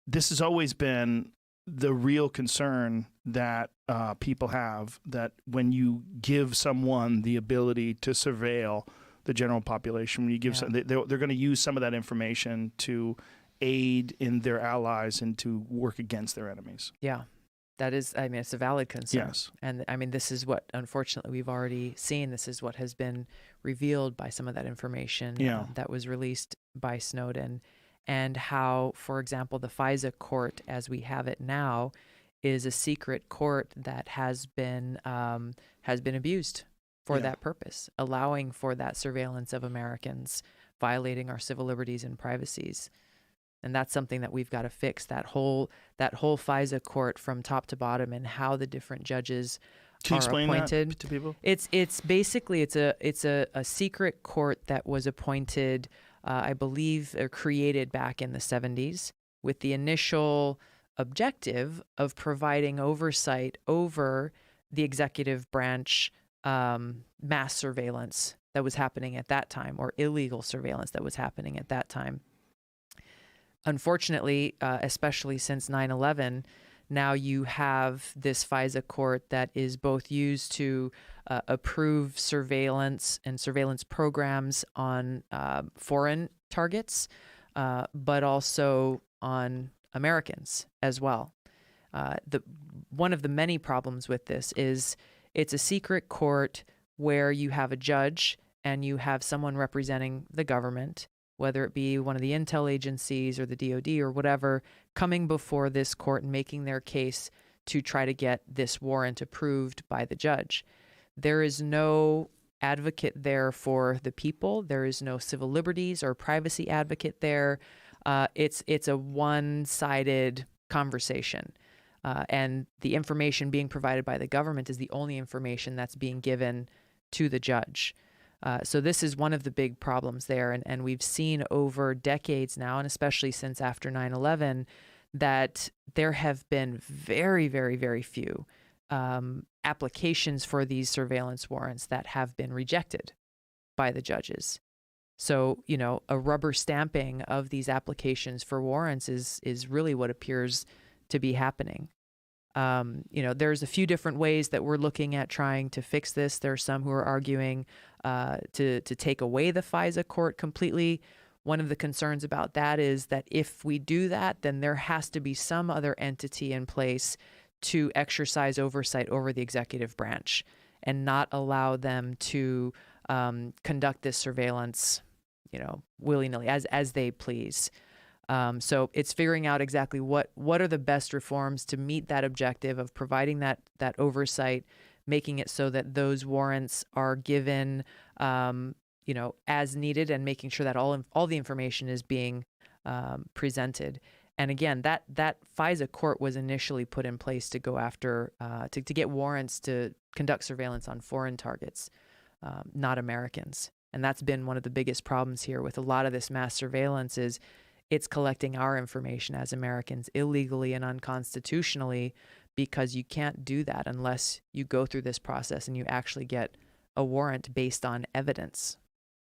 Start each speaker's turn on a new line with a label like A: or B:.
A: this has always been the real concern that people have, that when you give someone the ability to surveil the general population, when you give they're going to use some of that information to aid in their allies and to work against their enemies.
B: Yeah. That is, I mean, it's a valid concern.
A: Yes.
B: And I mean, this is what, unfortunately, we've already seen. This is what has been revealed by some of that information that was released by Snowden, and how, for example, the FISA court, as we have it now, is a secret court that has been abused for that purpose, allowing for that surveillance of Americans, violating our civil liberties and privacies. And that's something that we've got to fix, that whole FISA court from top to bottom, and how the different judges
A: Can you
B: are
A: explain
B: appointed
A: that to people?
B: It's basically a secret court that was appointed, I believe, or created back in the 70s, with the initial objective of providing oversight over the executive branch mass surveillance that was happening at that time, or illegal surveillance that was happening at that time. Unfortunately, especially since 9/11, now you have this FISA court that is both used to approve surveillance and surveillance programs on foreign targets, but also on Americans as well. One of the many problems with this is it's a secret court where you have a judge and you have someone representing the government, whether it be one of the intel agencies or the DOD or whatever, coming before this court and making their case to try to get this warrant approved by the judge. There is no advocate there for the people. There is no civil liberties or privacy advocate there. It's a one-sided conversation. And the information being provided by the government is the only information that's being given to the judge. So this is one of the big problems there. And we've seen over decades now, and especially since after 9/11, that there have been very, very, very few applications for these surveillance warrants that have been rejected by the judges. So, you know, a rubber stamping of these applications for warrants is really what appears to be happening. You know, there's a few different ways that we're looking at trying to fix this. There are some who are arguing to take away the FISA court completely. One of the concerns about that is that if we do that, then there has to be some other entity in place to exercise oversight over the executive branch and not allow them to conduct this surveillance, you know, willy-nilly as they please. So it's figuring out exactly what are the best reforms to meet that objective of providing that oversight, making it so that those warrants are given, you know, as needed, and making sure that all the information is being presented. And again, that FISA court was initially put in place to go after, to get warrants to conduct surveillance on foreign targets, not Americans. And that's been one of the biggest problems here with a lot of this mass surveillance is it's collecting our information as Americans illegally and unconstitutionally, because you can't do that unless you go through this process and you actually get a warrant based on evidence.